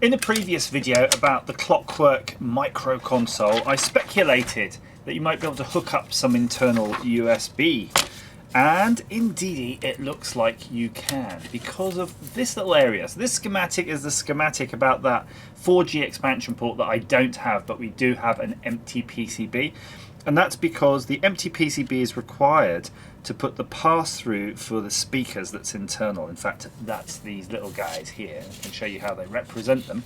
In a previous video about the Clockwork micro console, I speculated that you might be able to hook up some internal USB, and indeed it looks like you can because of this little area. So this schematic is the schematic about that 4G expansion port that I don't have, but we do have an empty PCB, and that's because the empty PCB is required to put the pass-through for the speakers that's internal. In fact, that's these little guys here. I can show you how they represent them.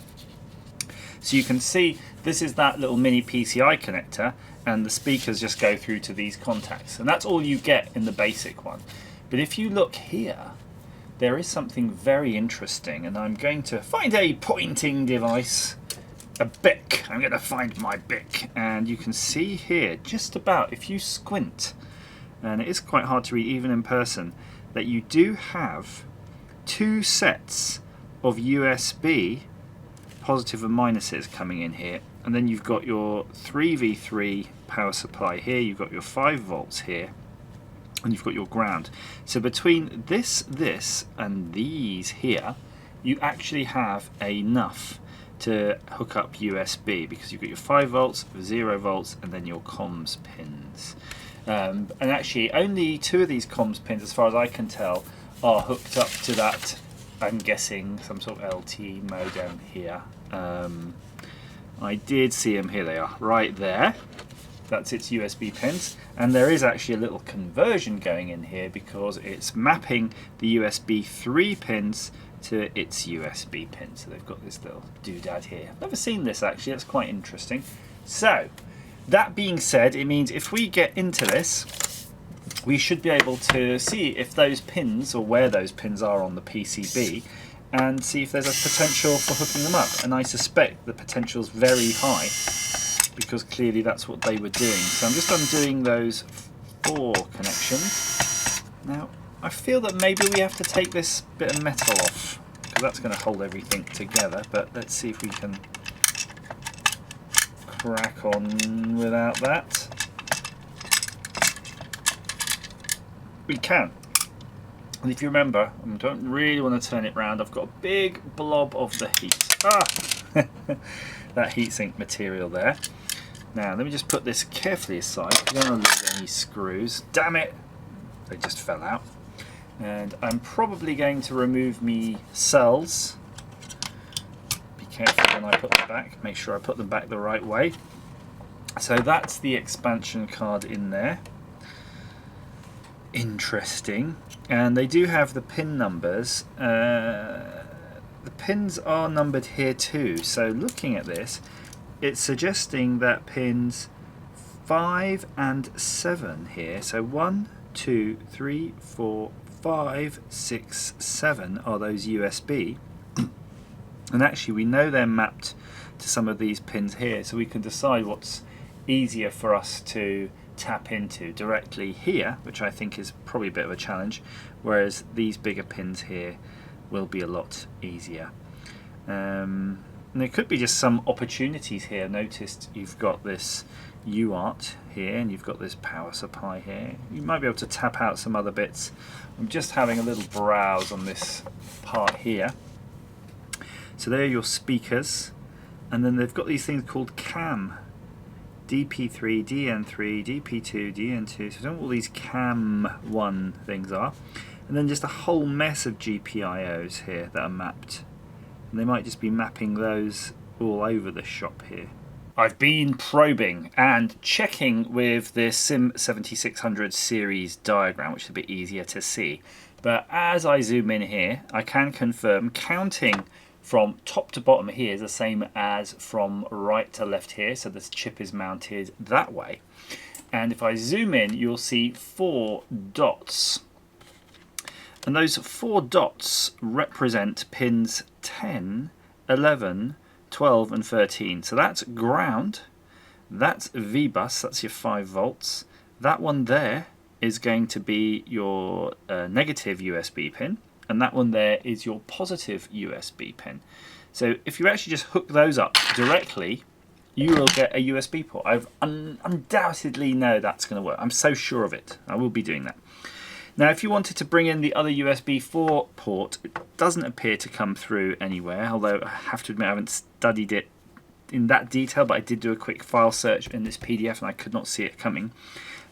So you can see this is that little mini PCI connector, and the speakers just go through to these contacts. And that's all you get in the basic one. But if you look here, there is something very interesting, and I'm going to find a pointing device, a BIC. I'm going to find my BIC, and you can see here, just about, if you squint, and it is quite hard to read even in person, that you do have two sets of USB positive and minuses coming in here, and then you've got your 3v3 power supply here, you've got your 5 volts here, and you've got your ground. So between this and these here, you actually have enough to hook up USB, because you've got your 5 volts, 0 volts, and then your comms pins. And actually only 2 of these comms pins, as far as I can tell, are hooked up to that, I'm guessing, some sort of LTE modem here. I did see them, here they are, right there. That's its USB pins, and there is actually a little conversion going in here because it's mapping the USB 3 pins to its USB pin. So they've got this little doodad here. I've never seen this actually, that's quite interesting. So that being said, it means if we get into this, we should be able to see if those pins, or where those pins are on the PCB, and see if there's a potential for hooking them up. And I suspect the potential is very high, because clearly that's what they were doing. So I'm just undoing those 4 connections. Now, I feel that maybe we have to take this bit of metal off, because that's going to hold everything together, but let's see if we can crack on without that. We can. And if you remember, I don't really want to turn it round, I've got a big blob of the heat. That heatsink material there. Now let me just put this carefully aside. I don't want to lose any screws. Damn it! They just fell out. And I'm probably going to remove me cells. Be careful when I put them back. Make sure I put them back the right way. So that's the expansion card in there. Interesting. And they do have the pin numbers. The pins are numbered here too. So looking at this, it's suggesting that pins 5 and 7 here. So 1, 2, 3, 4, 5, 6, 7 are those USB. And actually we know they're mapped to some of these pins here, so we can decide what's easier for us to tap into directly here, which I think is probably a bit of a challenge, whereas these bigger pins here will be a lot easier. And there could be just some opportunities here. Noticed you've got this UART here, and you've got this power supply here. You might be able to tap out some other bits. I'm just having a little browse on this part here. So there are your speakers, and then they've got these things called CAM. DP3, DN3, DP2, DN2, so I don't know what all these CAM1 things are. And then just a whole mess of GPIOs here that are mapped. And they might just be mapping those all over the shop here. I've been probing and checking with the SIM7600 series diagram, which is a bit easier to see. But as I zoom in here, I can confirm counting from top to bottom here is the same as from right to left here, so this chip is mounted that way. And if I zoom in, you'll see 4 dots. And those 4 dots represent pins 10, 11, 12 and 13. So that's ground, that's VBus, that's your 5 volts. That one there is going to be your negative USB pin, and that one there is your positive USB pin. So if you actually just hook those up directly, you will get a USB port. I undoubtedly know that's going to work. I'm so sure of it. I will be doing that. Now if you wanted to bring in the other USB 4 port, it doesn't appear to come through anywhere, although I have to admit I haven't studied it in that detail, but I did do a quick file search in this PDF and I could not see it coming.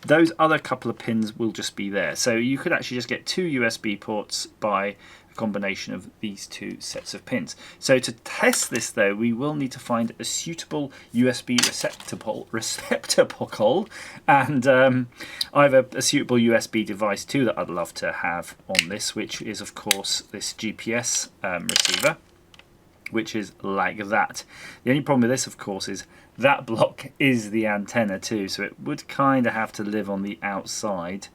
Those other couple of pins will just be there. So you could actually just get 2 USB ports by a combination of these 2 sets of pins. So to test this though, we will need to find a suitable USB receptacle and I have a suitable USB device too that I'd love to have on this, which is of course this GPS receiver, which is like that. The only problem with this of course is that block is the antenna too, so it would kind of have to live on the outside.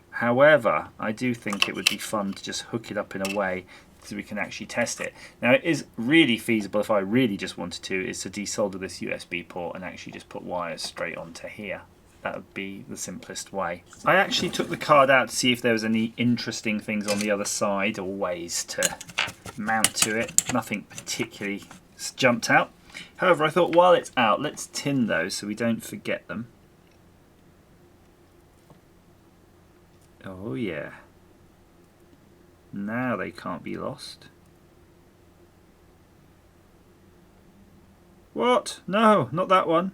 However, I do think it would be fun to just hook it up in a way so we can actually test it. Now it is really feasible, if I really just wanted to, is to desolder this USB port and actually just put wires straight onto here. That would be the simplest way. I actually took the card out to see if there was any interesting things on the other side or ways to mount to it. Nothing particularly jumped out. However, I thought while it's out, let's tin those so we don't forget them. Oh yeah. Now they can't be lost. What? No, not that one.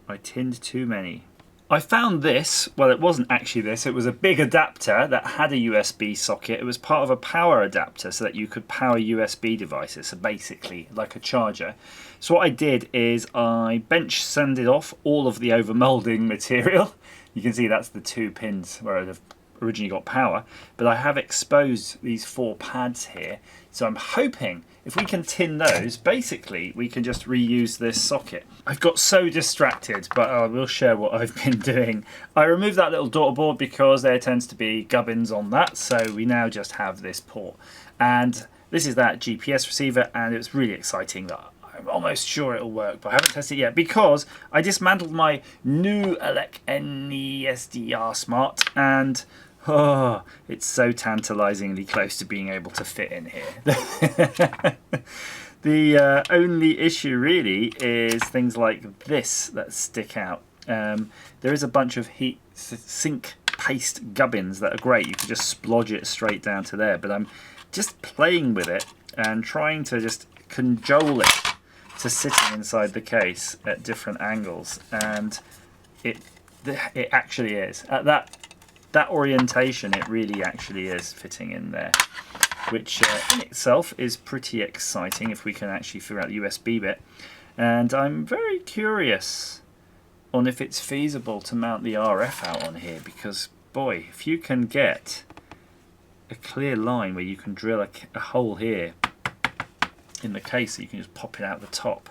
I tinned too many. I found this, well it wasn't actually this, it was a big adapter that had a USB socket. It was part of a power adapter so that you could power USB devices, so basically like a charger. So what I did is I bench sanded off all of the overmolding material. You can see that's the 2 pins where I'd have originally got power, but I have exposed these 4 pads here. So I'm hoping if we can tin those, basically we can just reuse this socket. I've got so distracted, but I will share what I've been doing. I removed that little daughter board because there tends to be gubbins on that, so we now just have this port. And this is that GPS receiver, and it's really exciting that I'm almost sure it'll work, but I haven't tested it yet because I dismantled my new NE SDR Smart, and oh, it's so tantalizingly close to being able to fit in here. The only issue really is things like this that stick out. There is a bunch of heat sink paste gubbins that are great. You can just splodge it straight down to there, but I'm just playing with it and trying to just cajole it to sitting inside the case at different angles, and it actually is at that orientation. It really actually is fitting in there, which in itself is pretty exciting if we can actually figure out the USB bit. And I'm very curious on if it's feasible to mount the RF out on here, because boy, if you can get a clear line where you can drill a hole here in the case so you can just pop it out the top,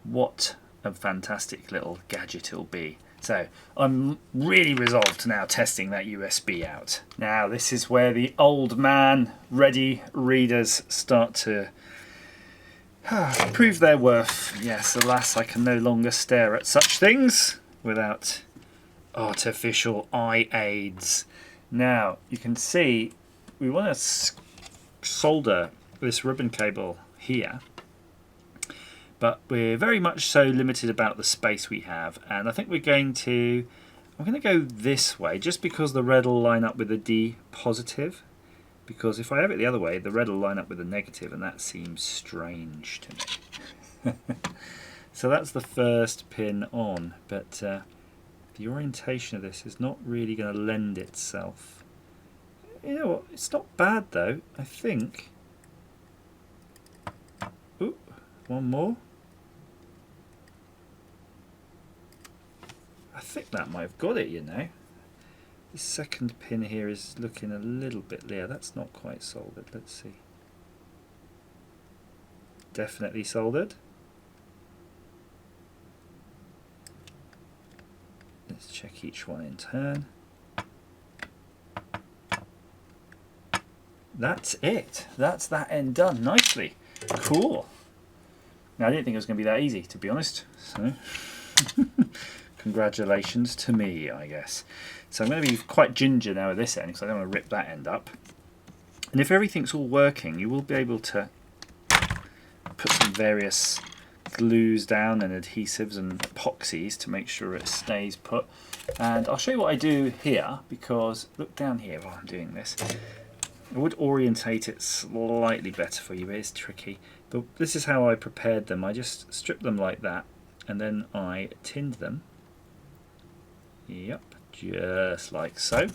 what a fantastic little gadget it'll be. So I'm really resolved to now testing that USB out. Now this is where the old man ready readers start to prove their worth. Yes, alas, I can no longer stare at such things without artificial eye aids. Now you can see we want to solder this ribbon cable here, but we're very much so limited about the space we have, and I think I'm going to go this way just because the red will line up with the D positive, because if I have it the other way the red will line up with the negative, and that seems strange to me. So that's the first pin on, but the orientation of this is not really going to lend itself. You know what, it's not bad though, I think. Ooh, one more. I think that might have got it, you know. The second pin here is looking a little bit there. That's not quite soldered. Let's see. Definitely soldered. Let's check each one in turn. That's it. That's that end done nicely. Cool. Now I didn't think it was going to be that easy, to be honest. So congratulations to me, I guess. So I'm going to be quite ginger now with this end because I don't want to rip that end up. And if everything's all working, you will be able to put some various glues down and adhesives and epoxies to make sure it stays put. And I'll show you what I do here, because look down here while I'm doing this. I would orientate it slightly better for you, but it's tricky. But this is how I prepared them. I just stripped them like that, and then I tinned them. Yep, just like so.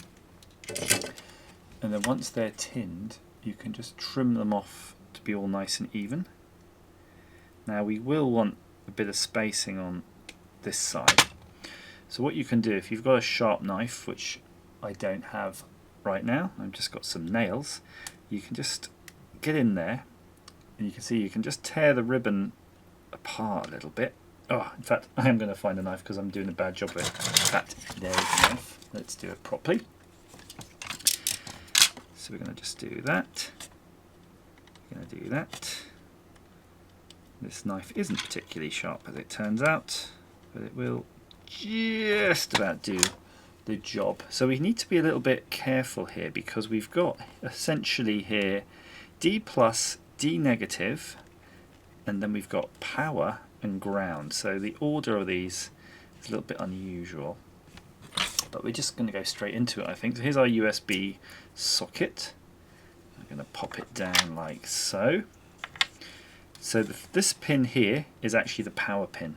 And then once they're tinned, you can just trim them off to be all nice and even. Now we will want a bit of spacing on this side. So what you can do, if you've got a sharp knife, which I don't have right now, I've just got some nails, you can just get in there, and you can see you can just tear the ribbon apart a little bit. Oh, in fact, I am going to find a knife because I'm doing a bad job with it. In fact, there is a knife. Let's do it properly. So we're going to just do that. We're going to do that. This knife isn't particularly sharp as it turns out, but it will just about do the job. So we need to be a little bit careful here, because we've got essentially here D plus, D negative, and then we've got power and ground. So the order of these is a little bit unusual, but we're just going to go straight into it, I think. So here's our USB socket. I'm going to pop it down like so. So this pin here is actually the power pin,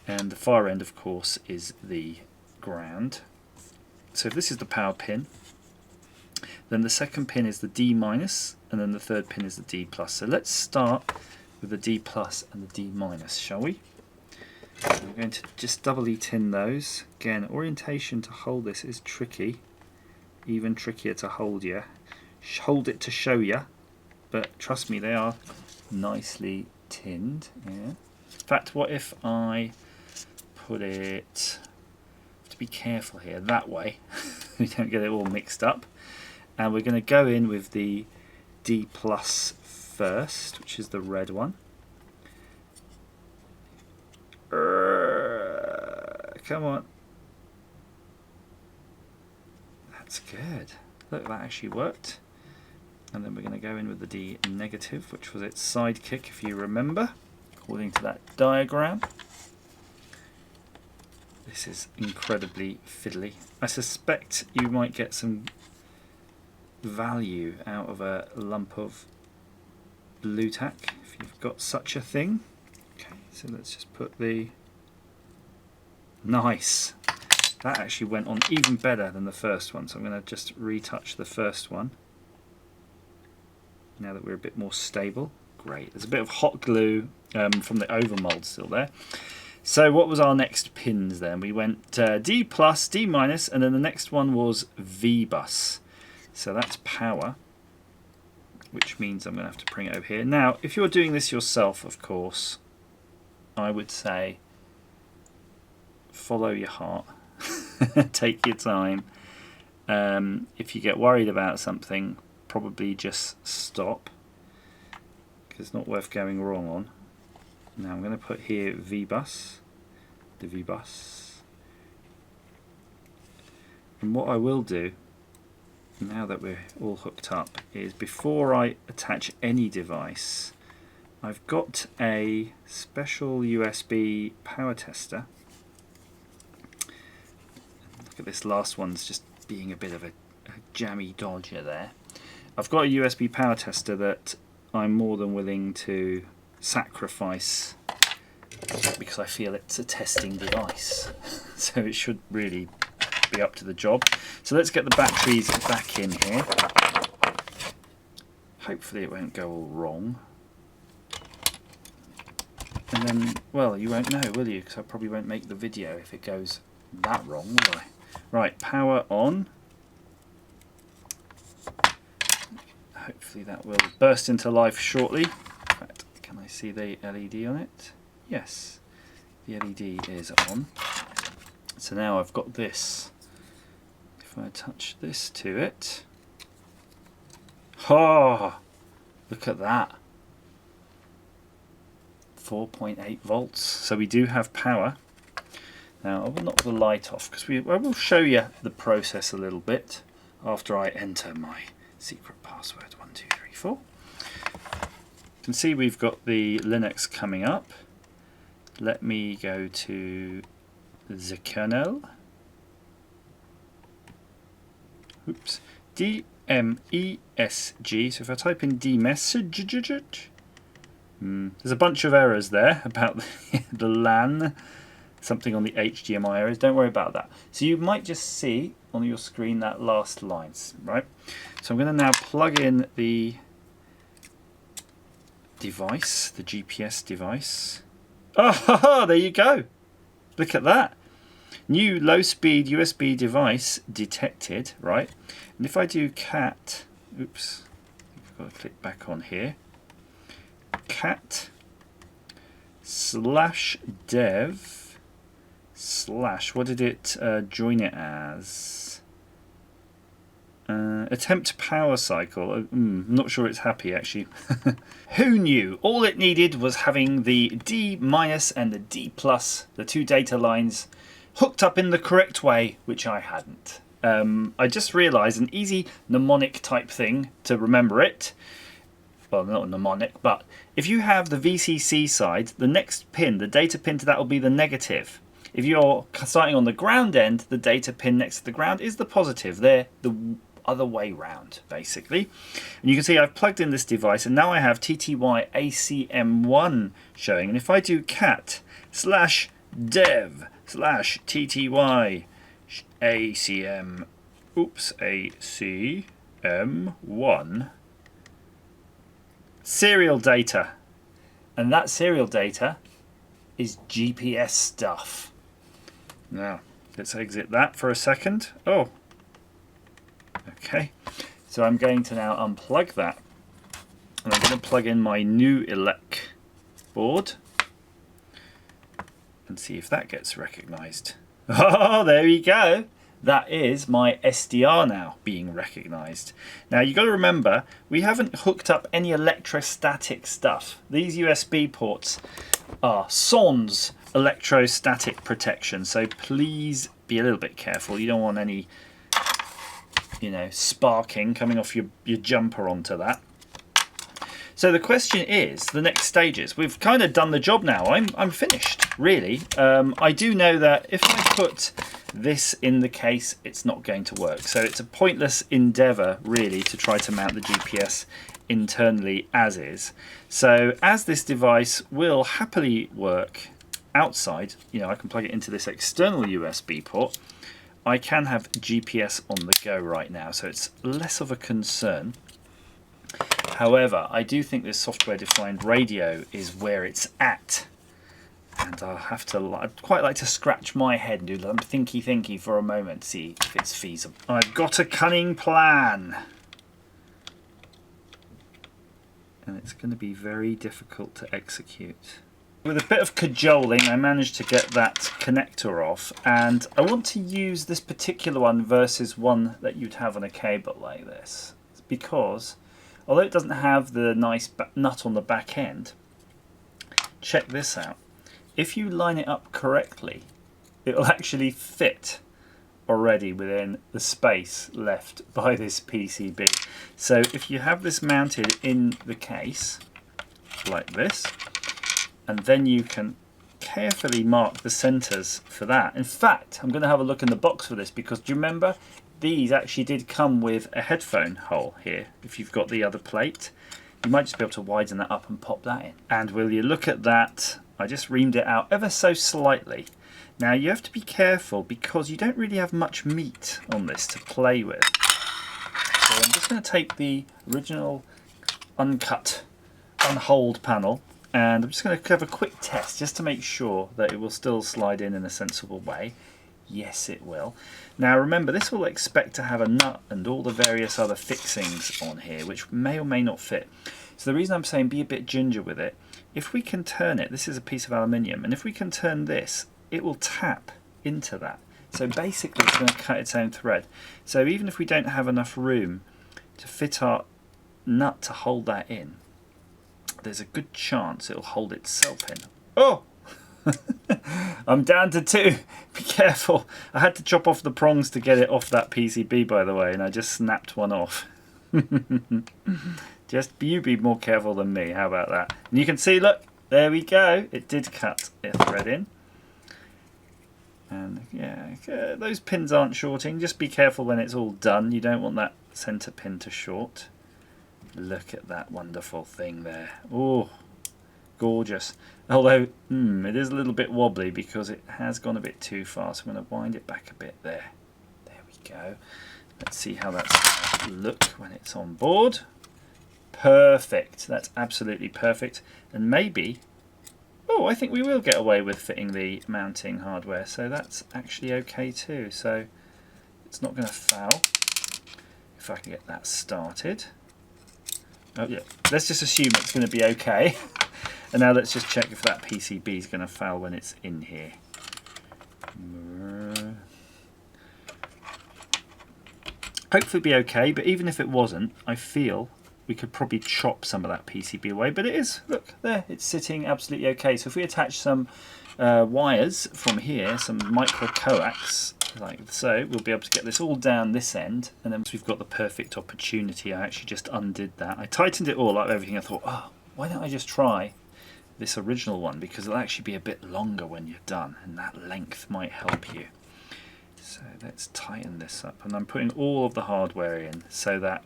and the far end, of course, is the ground. So if this is the power pin, then the second pin is the D minus, and then the third pin is the D plus. So let's start with the D plus and the D minus, shall we? I'm going to just doubly tin those. Again, orientation to hold this is tricky, even trickier to hold you. Hold it to show you, but trust me, they are nicely tinned. Yeah. In fact, what if I put it, to be careful here, that way, we don't get it all mixed up, and we're going to go in with the D plus first, which is the red one. Come on. That's good. Look, that actually worked. And then we're going to go in with the D negative, which was its sidekick, if you remember, according to that diagram. This is incredibly fiddly. I suspect you might get some value out of a lump of blue tack, if you've got such a thing. Okay, so let's just put the... Nice! That actually went on even better than the first one, so I'm going to just retouch the first one. Now that we're a bit more stable. Great. There's a bit of hot glue from the overmold still there. So what was our next pins then? We went D plus, D minus, and then the next one was V bus. So that's power, which means I'm going to have to bring it over here. Now, if you're doing this yourself, of course, I would say follow your heart. Take your time. If you get worried about something, probably just stop, because it's not worth going wrong on. Now I'm going to put here V-bus, the V-bus, and what I will do, now that we're all hooked up, is before I attach any device, I've got a special USB power tester. Look at this last one's just being a bit of a jammy dodger there. I've got a USB power tester that I'm more than willing to sacrifice because I feel it's a testing device. So it should really be up to the job. So let's get the batteries back in here. Hopefully it won't go all wrong. And then, well, you won't know, will you? Because I probably won't make the video if it goes that wrong, will I? Right, power on. Hopefully that will burst into life shortly. In fact, can I see the LED on it? Yes, the LED is on. So now I've got this. If I attach this to it, oh, look at that, 4.8 volts. So we do have power. Now I will knock the light off because I will show you the process a little bit after I enter my secret password 1234. You can see we've got the Linux coming up. Let me go to the kernel. Oops. DMESG. So if I type in dmessage, there's a bunch of errors there about the LAN. Something on the HDMI errors. Don't worry about that. So you might just see on your screen that last lines, right? So I'm going to now plug in the device, the GPS device. Oh, there you go. Look at that. New low-speed USB device detected, right? And if I do cat, oops, I've got to click back on here. Cat /dev / what did it join it as? Attempt power cycle. I'm not sure it's happy actually. Who knew? All it needed was having the D- and the D+, the two data lines, hooked up in the correct way, which I hadn't. I just realised an easy mnemonic type thing to remember it. Well, not a mnemonic, but if you have the VCC side, the next pin, the data pin to that will be the negative. If you're starting on the ground end, the data pin next to the ground is the positive. They're the other way round, basically. And you can see I've plugged in this device, and now I have TTY ACM1 showing. And if I do cat /dev /TTY ACM, oops, ACM1, serial data. And that serial data is GPS stuff. Now, let's exit that for a second. Oh, okay. So I'm going to now unplug that. And I'm going to plug in my new elec board and see if that gets recognized. Oh, there we go. That is my SDR now being recognized. Now you've got to remember, we haven't hooked up any electrostatic stuff. These USB ports are sans electrostatic protection, so please be a little bit careful. You don't want any, sparking coming off your jumper onto that. So the question is, the next stages. We've kind of done the job now. I'm finished, really. I do know that if I put this in the case, it's not going to work. So it's a pointless endeavor, really, to try to mount the GPS internally as is. So as this device will happily work outside, I can plug it into this external USB port, I can have GPS on the go right now, so it's less of a concern. However, I do think this software-defined radio is where it's at, and I'd quite like to scratch my head and do some thinky for a moment, see if it's feasible. I've got a cunning plan, and it's going to be very difficult to execute. With a bit of cajoling, I managed to get that connector off, and I want to use this particular one versus one that you'd have on a cable like this. It's because, although it doesn't have the nice nut on the back end, check this out. If you line it up correctly, it will actually fit already within the space left by this PCB. So if you have this mounted in the case, like this, and then you can carefully mark the centers for that. In fact, I'm going to have a look in the box for this, because do you remember these actually did come with a headphone hole here. If you've got the other plate, you might just be able to widen that up and pop that in. And will you look at that, I just reamed it out ever so slightly. Now you have to be careful because you don't really have much meat on this to play with. So I'm just going to take the original uncut, unholed panel, and I'm just going to have a quick test just to make sure that it will still slide in a sensible way. Yes, it will. Now remember, this will expect to have a nut and all the various other fixings on here, which may or may not fit. So the reason I'm saying be a bit ginger with it, if we can turn it, this is a piece of aluminium, and if we can turn this, it will tap into that. So basically it's going to cut its own thread. So even if we don't have enough room to fit our nut to hold that in, there's a good chance it'll hold itself in. Oh! I'm down to 2. Be careful. I had to chop off the prongs to get it off that PCB, by the way, and I just snapped one off. Just you be more careful than me. How about that? And you can see, look, there we go. It did cut a thread in. And yeah, those pins aren't shorting. Just be careful when it's all done. You don't want that center pin to short. Look at that wonderful thing there. Oh, gorgeous. Although it is a little bit wobbly because it has gone a bit too far. So I'm going to wind it back a bit there. There we go. Let's see how that's going to look when it's on board. Perfect. That's absolutely perfect. And maybe, oh, I think we will get away with fitting the mounting hardware. So that's actually okay too. So it's not going to foul. If I can get that started. Oh yeah, let's just assume it's going to be okay. And now let's just check if that PCB is going to foul when it's in here. Hopefully be okay, but even if it wasn't, I feel we could probably chop some of that PCB away. But it is, look there, it's sitting absolutely okay. So if we attach some wires from here, some micro coax, like so, we'll be able to get this all down this end, and then once we've got the perfect opportunity, I actually just undid that. I tightened it all up, everything. I thought, oh, why don't I just try this original one, because it'll actually be a bit longer when you're done, and that length might help you. So let's tighten this up, and I'm putting all of the hardware in so that,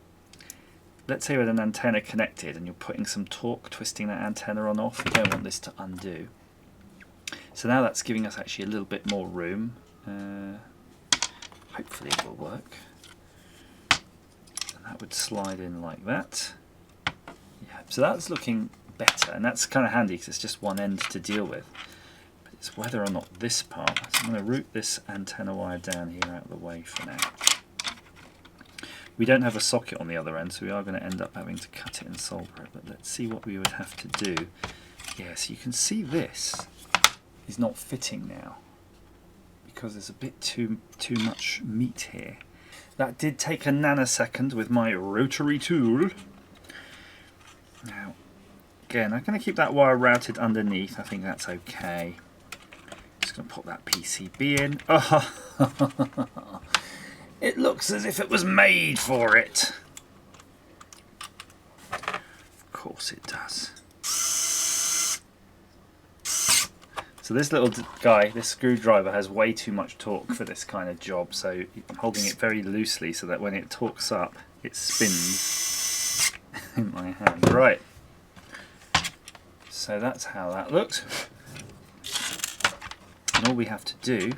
let's say with an antenna connected and you're putting some torque twisting that antenna on off, you don't want this to undo. So now that's giving us actually a little bit more room. Hopefully it will work. And that would slide in like that. Yeah, so that's looking better, and that's kind of handy because it's just one end to deal with. But it's whether or not this part. So I'm going to route this antenna wire down here out of the way for now. We don't have a socket on the other end, so we are going to end up having to cut it and solder it. But let's see what we would have to do. Yes, you can see this is not fitting now because there's a bit too much meat here. That did take a nanosecond with my rotary tool. Now, again, I'm going to keep that wire routed underneath. I think that's okay. Just going to pop that PCB in. Oh, it looks as if it was made for it. Of course it does. So this little guy, this screwdriver, has way too much torque for this kind of job, so I'm holding it very loosely so that when it torques up, it spins in my hand. Right. So that's how that looks. And all we have to do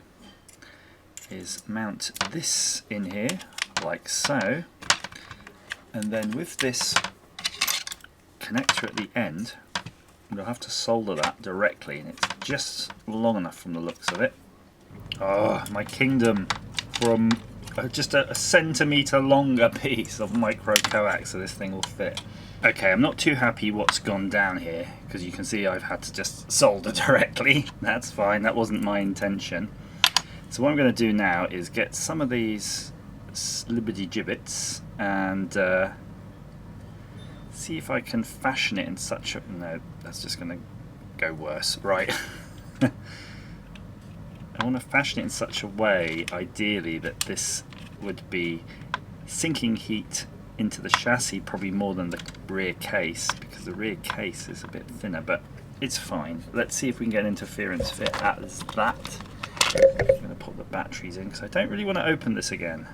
is mount this in here, like so, and then with this connector at the end, we'll have to solder that directly, and it's just long enough from the looks of it. Oh, my kingdom, from just a centimetre longer piece of micro coax so this thing will fit. Okay, I'm not too happy what's gone down here, because you can see I've had to just solder directly. That's fine, that wasn't my intention. So what I'm going to do now is get some of these slibbity gibbets and see if I can fashion it in such a... No, that's just going to go worse. Right. I want to fashion it in such a way, ideally, that this would be sinking heat into the chassis probably more than the rear case, because the rear case is a bit thinner, but it's fine. Let's see if we can get interference fit as that. I'm going to put the batteries in because I don't really want to open this again.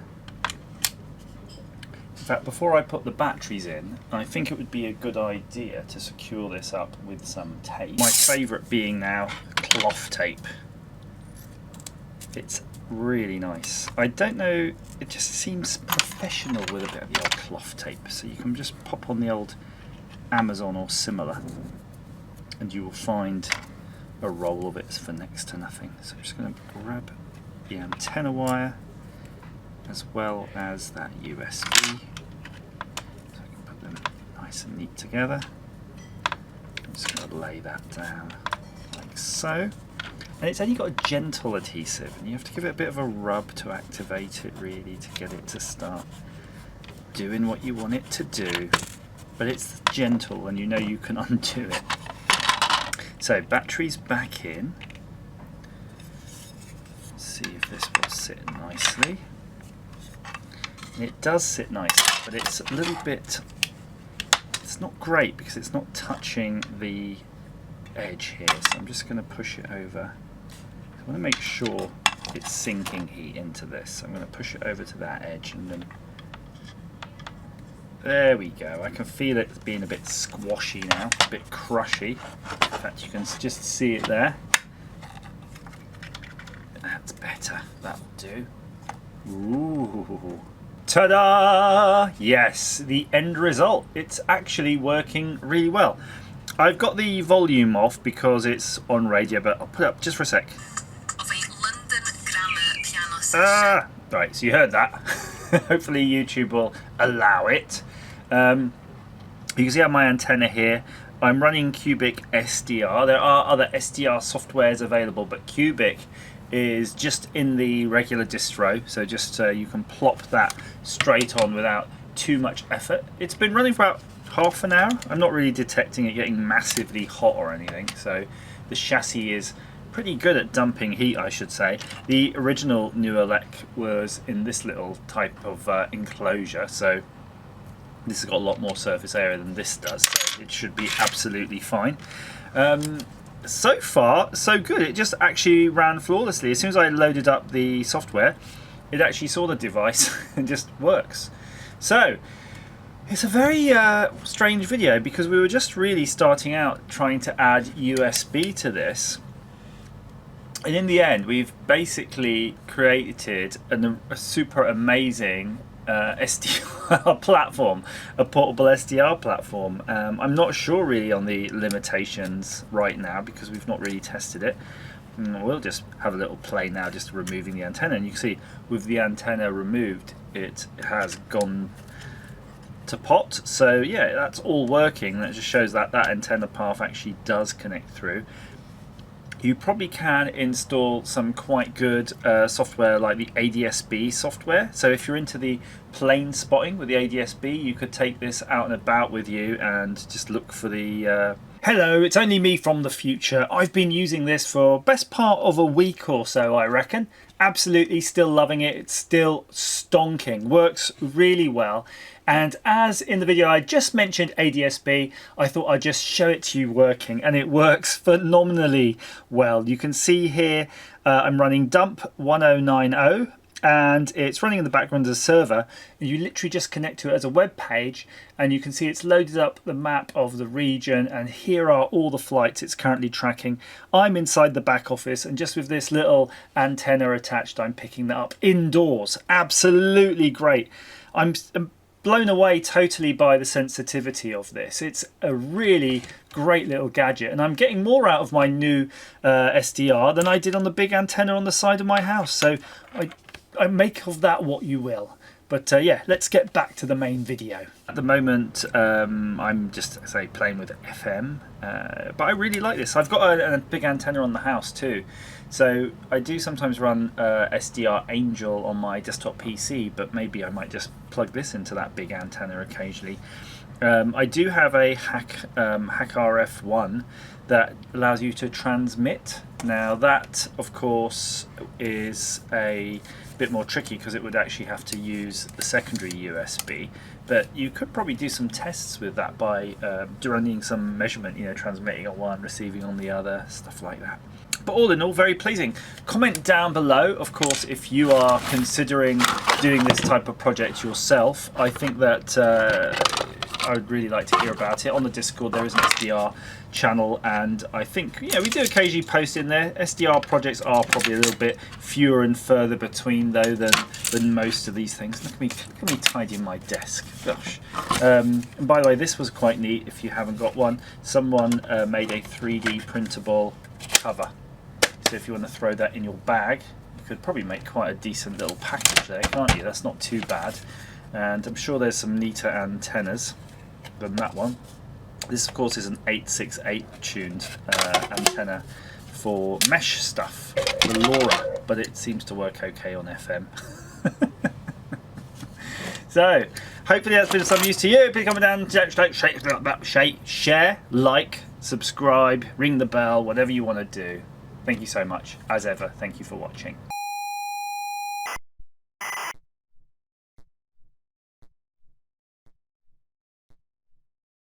In fact, before I put the batteries in, I think it would be a good idea to secure this up with some tape. My favourite being now cloth tape. It's really nice. I don't know, it just seems professional with a bit of the old cloth tape. So you can just pop on the old Amazon or similar and you will find a roll of it for next to nothing. So I'm just going to grab the antenna wire as well as that USB. So I can put them nice and neat together. I'm just going to lay that down like so. And it's only got a gentle adhesive, and you have to give it a bit of a rub to activate it really, to get it to start doing what you want it to do. But it's gentle and you know you can undo it. So batteries back in. Let's see if this will sit nicely. It does sit nice, but it's a little bit, it's not great because it's not touching the edge here. So I'm just going to push it over. I want to make sure it's sinking heat into this. I'm going to push it over to that edge and then there we go. I can feel it being a bit squashy now, a bit crushy. In fact, you can just see it there. That's better. That'll do. Ooh. Ta-da! Yes, the end result. It's actually working really well. I've got the volume off because it's on radio, but I'll put it up just for a sec. Right, so you heard that. Hopefully YouTube will allow it. You can see I have my antenna here. I'm running Cubic SDR. There are other SDR softwares available, but Cubic is just in the regular distro, so just you can plop that straight on without too much effort. It's been running for about half an hour. I'm not really detecting it getting massively hot or anything, so the chassis is pretty good at dumping heat, I should say. The original Nuelec was in this little type of enclosure, so this has got a lot more surface area than this does, so it should be absolutely fine. So far, so good. It just actually ran flawlessly. As soon as I loaded up the software, it actually saw the device and just works. So, it's a very strange video because we were just really starting out trying to add USB to this. And in the end, we've basically created a super amazing SDR platform, a portable SDR platform. I'm not sure really on the limitations right now because we've not really tested it. We'll just have a little play now, just removing the antenna, and you can see with the antenna removed, it has gone to pot. So yeah, that's all working. That just shows that that antenna path actually does connect through. You probably can install some quite good software like the ADSB software. So if you're into the plane spotting with the ADSB, you could take this out and about with you and just look for the... Hello, it's only me from the future. I've been using this for best part of a week or so, I reckon. Absolutely still loving it. It's still stonking. Works really well. And as in the video I just mentioned ADSB, I thought I'd just show it to you working, and it works phenomenally well. You can see here I'm running dump 1090 and it's running in the background as a server. You literally just connect to it as a web page and you can see it's loaded up the map of the region, and here are all the flights it's currently tracking. I'm inside the back office, and just with this little antenna attached, I'm picking that up indoors. Absolutely great. I'm blown away totally by the sensitivity of this. It's a really great little gadget, and I'm getting more out of my new SDR than I did on the big antenna on the side of my house. So I make of that what you will. But yeah, let's get back to the main video. At the moment, I'm just playing with FM, but I really like this. I've got a big antenna on the house too, so I do sometimes run SDR Angel on my desktop PC, but maybe I might just plug this into that big antenna occasionally. I do have a Hack RF1 that allows you to transmit. Now that, of course, is a bit more tricky because it would actually have to use the secondary USB, but you could probably do some tests with that by running some measurement, you know, transmitting on one, receiving on the other, stuff like that. But all in all, very pleasing. Comment down below, of course, if you are considering doing this type of project yourself. I think that I would really like to hear about it. On the Discord there is an SDR channel, and I think, you know, we do occasionally post in there. SDR projects are probably a little bit fewer and further between though than most of these things. Look at me tidying my desk. Gosh. And by the way, this was quite neat. If you haven't got one, someone made a 3D printable cover. So if you want to throw that in your bag, you could probably make quite a decent little package there, can't you? That's not too bad. And I'm sure there's some neater antennas than that one. This, of course, is an 868 tuned antenna for mesh stuff, the LoRa, but it seems to work okay on FM. So, hopefully that's been of some use to you. Please comment down, share, like, subscribe, ring the bell, whatever you want to do. Thank you so much. As ever, thank you for watching.